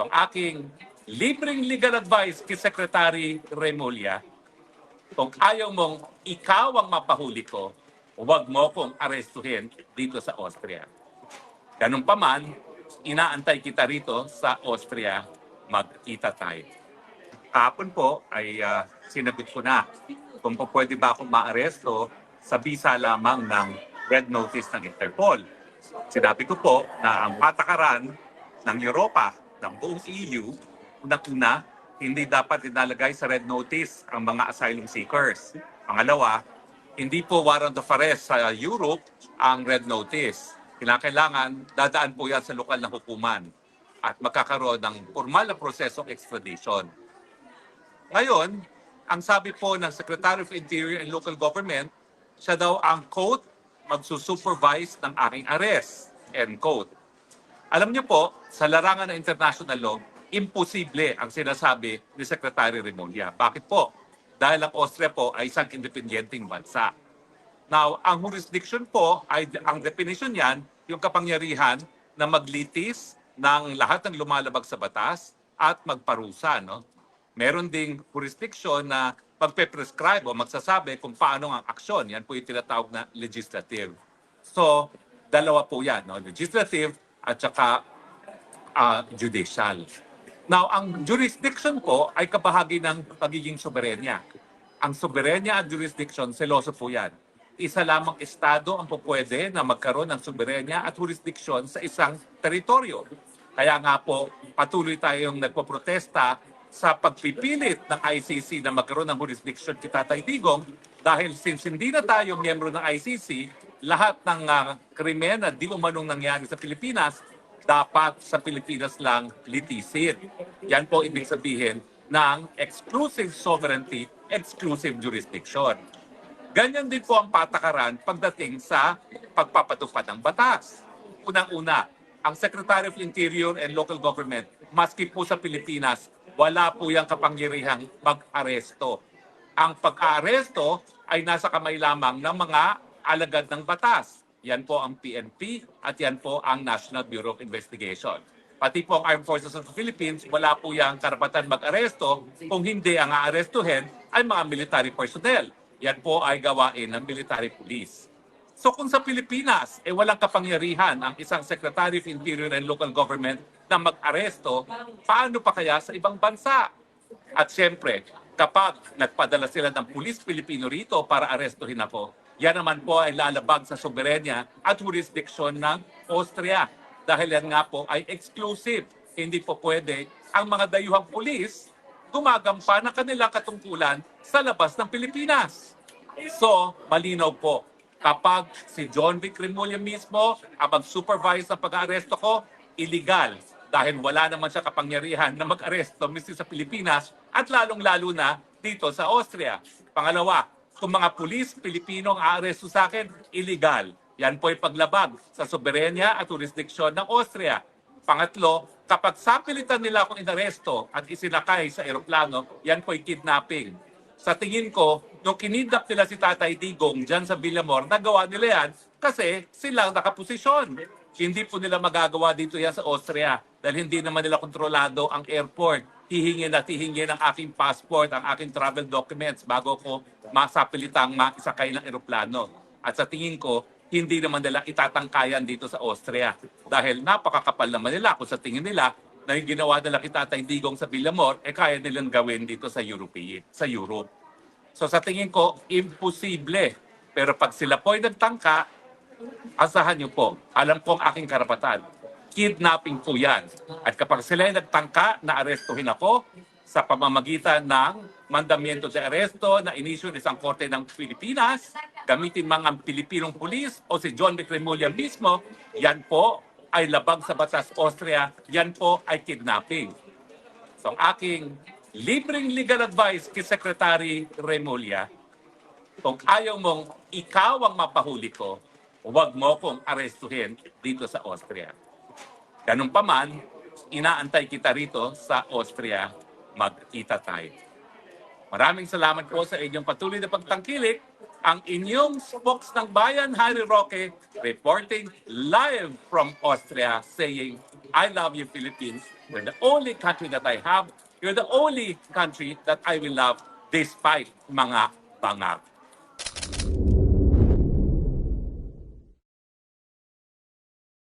So ang aking libreng legal advice kay Secretary Remulla, kung ayaw mong ikaw ang mapahuli ko, huwag mo kong arestuhin dito sa Austria. Ganun pa man, inaantay kita rito sa Austria, magkita tayo. Kahapon po ay sinagot ko na kung po pwede ba akong maaresto sa bisa lamang ng red notice ng Interpol. Sinabi ko po na ang patakaran ng Europa, ng buong EU, unang-una, hindi dapat inalagay sa red notice ang mga asylum seekers. Pangalawa, hindi po warrant of arrest sa Europe ang red notice. Kinakailangan, dadaan po yan sa lokal na hukuman at magkakaroon ng formal na prosesong extradition. Ngayon, ang sabi po ng Secretary of Interior and Local Government, siya daw ang, quote, magsusupervise ng aking arrest, end quote. Alam niyo po, sa larangan ng international law, imposible ang sinasabi ni Secretary Remulla. Bakit po? Dahil ang Austria po ay isang independenteng bansa. Now, ang jurisdiction po, ay ang definition niyan, yung kapangyarihan na maglitis ng lahat ng lumalabag sa batas at magparusa, no? Meron ding jurisdiction na magpe-prescribe o magsasabi kung paano ang aksyon. Yan po yung tinatawag na legislative. So, dalawa po yan, no? Legislative at saka judicial. Now, ang jurisdiction po ay kabahagi ng pagiging soberenya. Ang soberenya at jurisdiction, seloso po yan. Isa lamang estado ang pupwede na magkaroon ng soberenya at jurisdiction sa isang teritoryo. Kaya nga po, patuloy tayong nagpoprotesta sa pagpipilit ng ICC na magkaroon ng jurisdiction kay Tatay Digong dahil since hindi na tayo miyembro ng ICC, lahat ng krimen na di umanong nangyari sa Pilipinas, dapat sa Pilipinas lang litisin. Yan po ibig sabihin ng exclusive sovereignty, exclusive jurisdiction. Ganyan din po ang patakaran pagdating sa pagpapatupad ng batas. Unang-una, ang Secretary of Interior and Local Government, maski po sa Pilipinas, wala po yung kapangyarihang mag-aresto. Ang pag-aaresto ay nasa kamay lamang ng mga alagad ng batas. Yan po ang PNP at yan po ang National Bureau of Investigation. Pati po ang Armed Forces of the Philippines, wala po yung karapatan mag-aresto kung hindi ang aarestuhin ay mga military personnel. Yan po ay gawain ng military police. So kung sa Pilipinas, walang kapangyarihan ang isang Secretary of Interior and Local Government na mag-aresto, paano pa kaya sa ibang bansa? At siyempre, kapag nagpadala sila ng pulis Pilipino rito para arestuhin ako, yan naman po ay lalabag sa soberenya at jurisdiction ng Austria. Dahil yan nga po ay exclusive. Hindi po pwede ang mga dayuhang pulis gumagampa ng kanilang katungkulan sa labas ng Pilipinas. So, malinaw po, kapag si John Vic Remulla mismo ang mag-supervise sa pag-aresto ko, illegal dahil wala naman siya kapangyarihan na mag-aresto mismo sa Pilipinas at lalong-lalo na dito sa Austria. Pangalawa, kung mga pulis Pilipino ang aaresto sa akin, illegal. Yan po ay paglabag sa soberenya at jurisdiksyon ng Austria. Pangatlo, kapag sapilitan nila akong inaresto at isinakay sa eroplano, yan po ay kidnapping. Sa tingin ko, nung kinidnap nila si Tatay Digong dyan sa Villamor, nagawa nila yan kasi sila nakaposisyon. Hindi po nila magagawa dito yan sa Austria dahil hindi naman nila kontrolado ang airport. Hihingin at hihingin ang aking passport, ang aking travel documents bago ko masapilitang maisakay ng eroplano. At sa tingin ko, hindi naman nila itatangkayan dito sa Austria dahil napakakapal naman nila kung sa tingin nila na yung ginawa nila kay Tatay Digong sa Villamor, kaya nilang gawin dito sa Europe. So sa tingin ko, imposible. Pero pag sila po ay nagtangka, asahan niyo po, alam ko ang aking karapatan. Kidnapping po yan. At kapag sila ay nagtangka na arestuhin ako sa pamamagitan ng mandamiento de aresto na inisyu ng isang korte ng Pilipinas, gamitin mga Pilipinong pulis o si John Vic Remulla mismo, yan po ay labag sa batas Austria, yan po ay kidnapping. So ang aking libreng legal advice kay Secretary Remulla, kung ayaw mong ikaw ang mapahuli ko, huwag mo kong arestuhin dito sa Austria. Ganun pa man, inaantay kita rito sa Austria, magkita tayo. Maraming salamat po sa inyong patuloy na pagtangkilik. Ang inyong spokes ng bayan, Harry Roque, reporting live from Austria saying, I love you, Philippines. You're the only country that I have. You're the only country that I will love despite mga bangag.